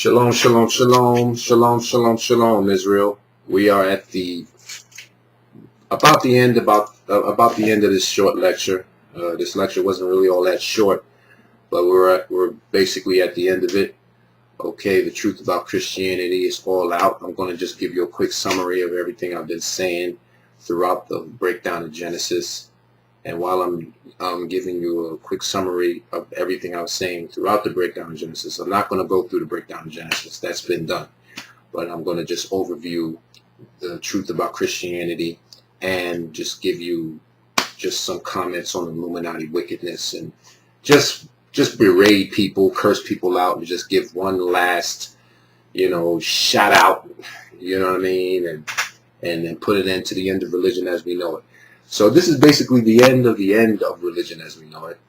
Shalom, shalom, shalom, shalom, shalom, shalom, Israel. We are at the about the end of this short lecture. This lecture wasn't really all that short, but we're basically at the end of it. Okay, the truth about Christianity is all out. I'm going to just give you a quick summary of everything I've been saying throughout the breakdown of Genesis. And while I'm giving you a quick summary of everything I was saying throughout the breakdown of Genesis, I'm not going to go through the breakdown of Genesis. That's been done. But I'm going to just overview the truth about Christianity and just give you just some comments on Illuminati wickedness and just berate people, curse people out, and just give one last, shout out, you know what I mean, and then put it into the end of religion as we know it. So this is basically the end of religion as we know it,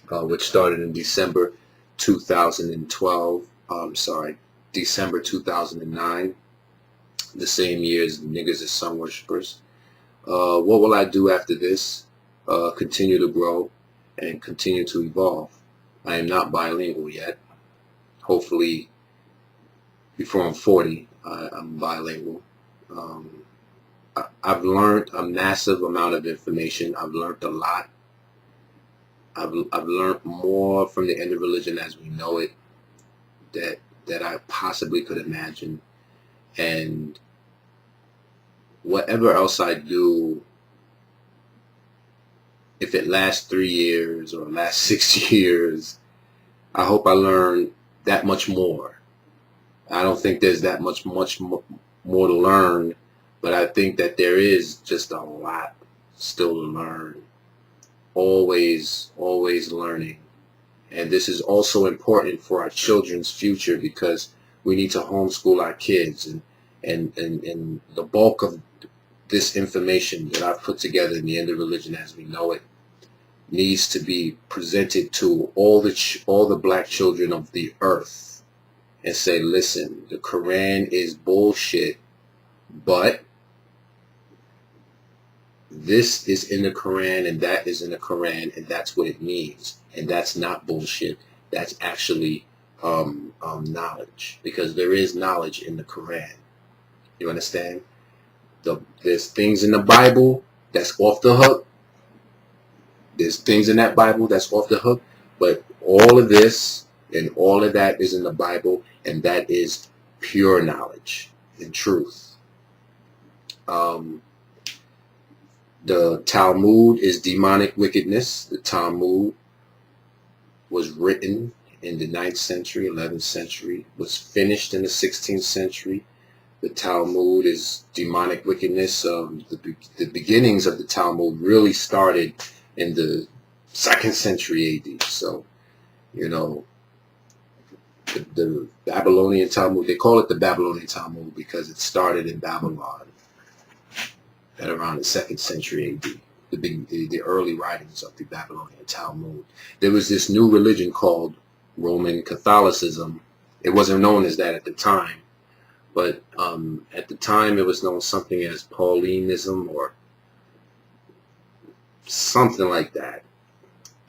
which started in December 2012. December 2009, the same year as niggas as sun worshippers. What will I do after this? Continue to grow and continue to evolve. I am not bilingual yet. Hopefully, before I'm 40, I'm bilingual. I've learned a massive amount of information. I've learned a lot. I've learned more from the end of religion as we know it that I possibly could imagine. And whatever else I do, if it lasts 3 years or lasts 6 years, I hope I learn that much more. I don't think there's that much more to learn, but I think that there is just a lot still to learn. Always learning. And this is also important for our children's future because we need to homeschool our kids. And the bulk of this information that I've put together in the end of religion as we know it needs to be presented to all the black children of the earth and say, listen, the Quran is bullshit, but this is in the Quran and that is in the Quran and that's what it means. And that's not bullshit. That's actually knowledge, because there is knowledge in the Quran. You understand? There's things in the Bible that's off the hook. There's things in that Bible that's off the hook. But all of this and all of that is in the Bible, and that is pure knowledge and truth. The Talmud is demonic wickedness. The Talmud was written in the 9th century, 11th century, was finished in the 16th century. The Talmud is demonic wickedness. The beginnings of the Talmud really started in the 2nd century AD. So, the Babylonian Talmud, they call it the Babylonian Talmud because it started in Babylon at around the 2nd century AD. The early writings of the Babylonian Talmud. There was this new religion called Roman Catholicism. It wasn't known as that at the time, but at the time it was known something as Paulinism or something like that.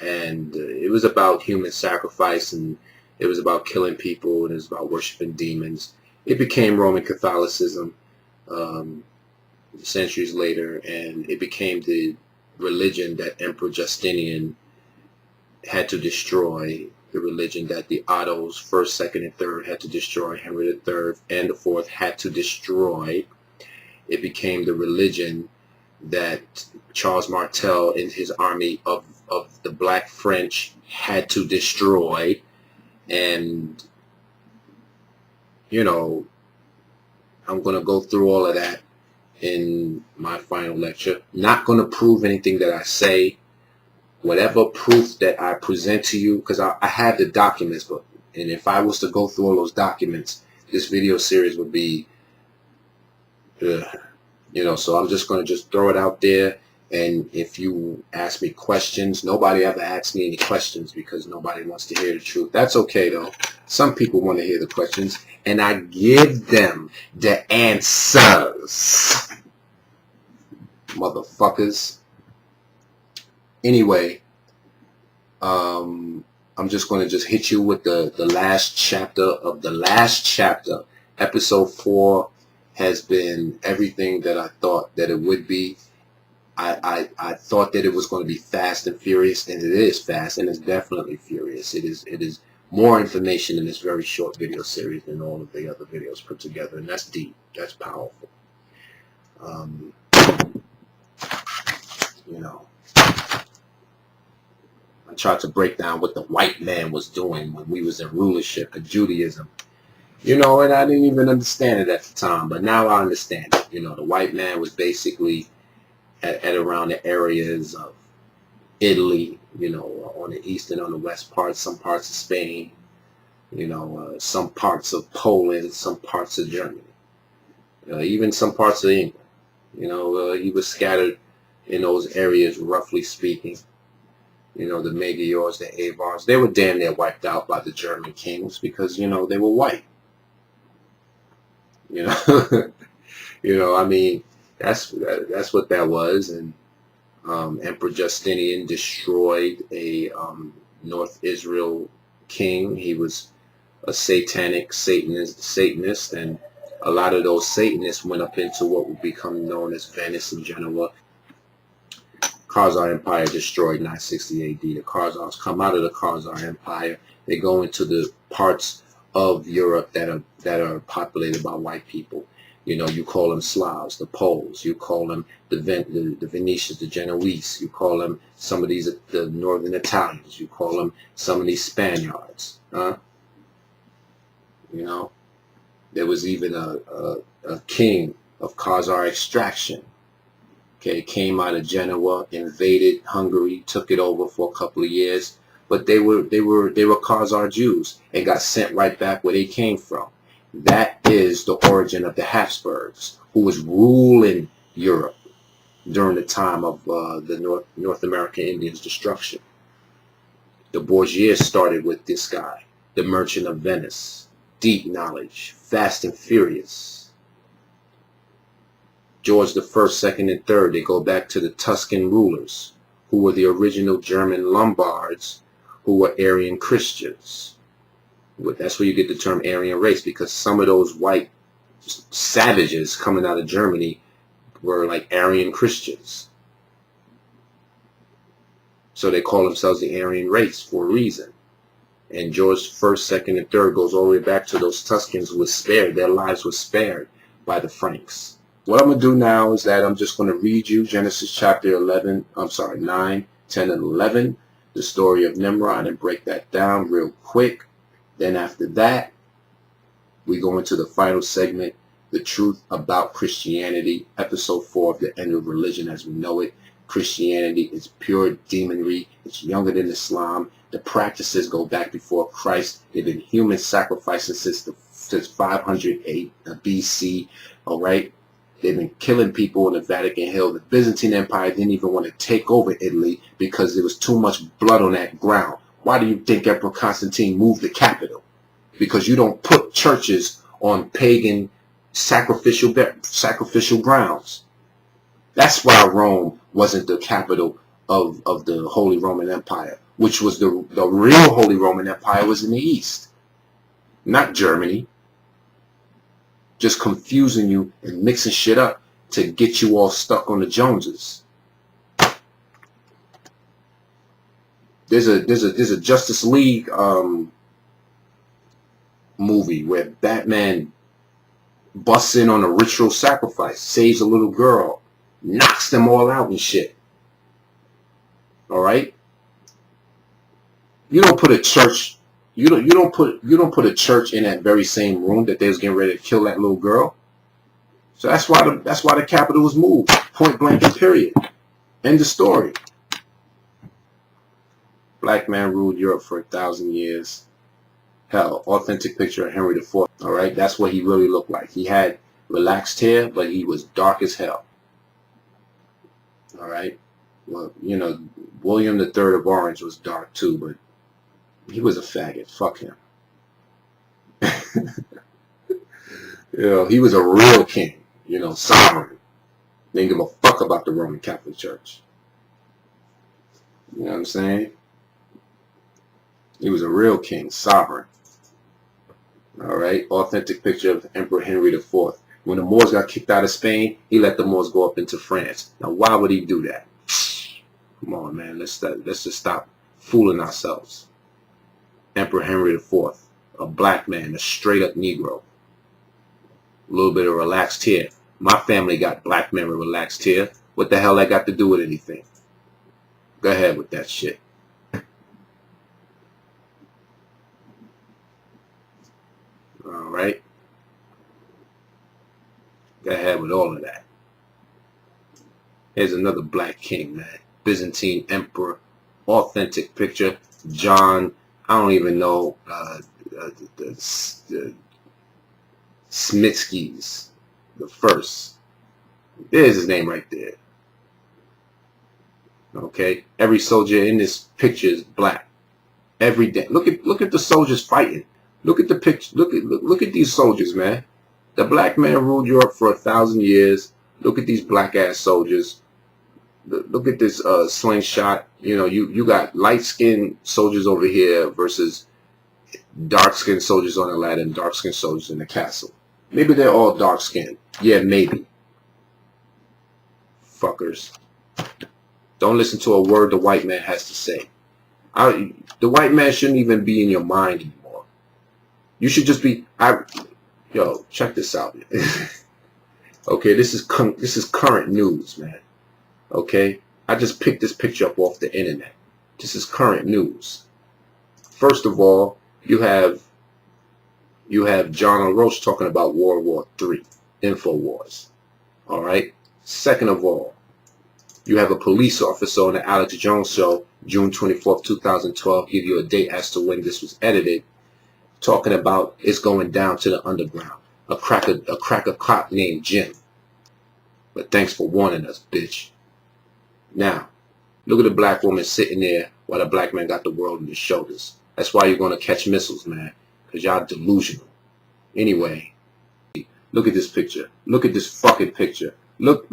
And it was about human sacrifice, and it was about killing people, and it was about worshiping demons. It became Roman Catholicism centuries later, and it became the religion that Emperor Justinian had to destroy, the religion that the Ottos, 1st, 2nd, and 3rd had to destroy, Henry III and the 4th had to destroy. It became the religion that Charles Martel and his army of the Black French had to destroy. And, I'm going to go through all of that in my final lecture. Not going to prove anything that I say. Whatever proof that I present to you, because I have the documents, and if I was to go through all those documents, this video series would be, so I'm just going to throw it out there. And if you ask me questions, nobody ever asks me any questions because nobody wants to hear the truth. That's okay, though. Some people want to hear the questions, and I give them the answers. Motherfuckers. Anyway, I'm I'm just going to just hit you with the last chapter of the last chapter. Episode 4 has been everything that I thought that it would be. I thought that it was going to be fast and furious, and it is fast, and it's definitely furious. It is more information in this very short video series than all of the other videos put together, and that's deep. That's powerful. You know, I tried to break down what the white man was doing when we was in rulership of Judaism. You know, and I didn't even understand it at the time, but now I understand it. You know, the white man was basically at around the areas of Italy, you know, on the east and on the west parts, some parts of Spain, you know, some parts of Poland, some parts of Germany, even some parts of England. You know, he was scattered in those areas, roughly speaking. You know, the Magyars, the Avars, they were damn near wiped out by the German kings because, you know, they were white. You know, you know, I mean, that's what that was. And Emperor Justinian destroyed a North Israel king. He was a satanic Satanist, and a lot of those Satanists went up into what would become known as Venice and Genoa. Khazar Empire destroyed 960 AD. The Khazars come out of the Khazar Empire. They go into the parts of Europe that are populated by white people. You know, you call them Slavs, the Poles. You call them the Venetians, the Genoese. You call them some of these the Northern Italians. You call them some of these Spaniards. Huh? You know, there was even a king of Khazar extraction. Okay, came out of Genoa, invaded Hungary, took it over for a couple of years, but they were Khazar Jews and got sent right back where they came from. That is the origin of the Habsburgs, who was ruling Europe during the time of the North American Indians' destruction. The Borgias started with this guy, the Merchant of Venice. Deep knowledge, fast and furious. George the First, Second, and Third, they go back to the Tuscan rulers, who were the original German Lombards, who were Aryan Christians. That's where you get the term Aryan race, because some of those white savages coming out of Germany were like Aryan Christians. So they call themselves the Aryan race for a reason. And George First, Second, and Third goes all the way back to those Tuscans who were spared. Their lives were spared by the Franks. What I'm going to do now is that I'm just going to read you Genesis chapter 9, 10, and 11, the story of Nimrod, and break that down real quick. Then after that, we go into the final segment, the truth about Christianity, episode 4 of the end of religion as we know it. Christianity is pure demonry. It's younger than Islam. The practices go back before Christ. They've been human sacrifices since 500 BC. All right. They've been killing people in the Vatican Hill. The Byzantine Empire didn't even want to take over Italy because there was too much blood on that ground. Why do you think Emperor Constantine moved the capital? Because you don't put churches on pagan sacrificial grounds. That's why Rome wasn't the capital of the Holy Roman Empire, which was the real Holy Roman Empire was in the East, not Germany. Just confusing you and mixing shit up to get you all stuck on the Joneses. There's a Justice League movie where Batman busts in on a ritual sacrifice, saves a little girl, knocks them all out and shit. All right? You don't put a church. You don't put a church in that very same room that they was getting ready to kill that little girl. So that's why the capital was moved. Point blank and period. End of story. Black man ruled Europe for 1,000 years. Hell, authentic picture of Henry IV. All right, that's what he really looked like. He had relaxed hair, but he was dark as hell. All right. Well, you know, William III of Orange was dark too, but he was a faggot. Fuck him. You know, he was a real king. You know, sovereign. Didn't give a fuck about the Roman Catholic Church. You know what I'm saying? He was a real king, sovereign. All right, authentic picture of Emperor Henry IV. When the Moors got kicked out of Spain, he let the Moors go up into France. Now, why would he do that? Come on, man. Let's just stop fooling ourselves. Emperor Henry IV, a black man, a straight up Negro. A little bit of relaxed hair. My family got black men with relaxed hair. What the hell that got to do with anything? Go ahead with that shit. All right. Go ahead with all of that. Here's another black king, man. Byzantine emperor. Authentic picture. John, I don't even know, the Smithskis, the first. There's his name right there. Okay, every soldier in this picture is black. Every day, look at the soldiers fighting. Look at the picture. Look at these soldiers, man. The black man ruled Europe for 1,000 years. Look at these black ass soldiers. Look at this slingshot. You know, you got light skinned soldiers over here versus dark skinned soldiers on the ladder and dark skinned soldiers in the castle. Maybe they're all dark skinned. Yeah, maybe. Fuckers. Don't listen to a word the white man has to say. The white man shouldn't even be in your mind anymore. You should just be. Yo, check this out. Okay, this is current news, man. Okay, I just picked this picture up off the internet. This is current news. First of all, you have John O'Rourke talking about World War III, InfoWars. All right. Second of all, you have a police officer on the Alex Jones show, June 24th, 2012, give you a date as to when this was edited, talking about it's going down to the underground. A cracker cop named Jim. But thanks for warning us, bitch. Now, look at the black woman sitting there while the black man got the world on his shoulders. That's why you're going to catch missiles, man, because y'all delusional. Anyway, look at this picture. Look at this fucking picture. Look,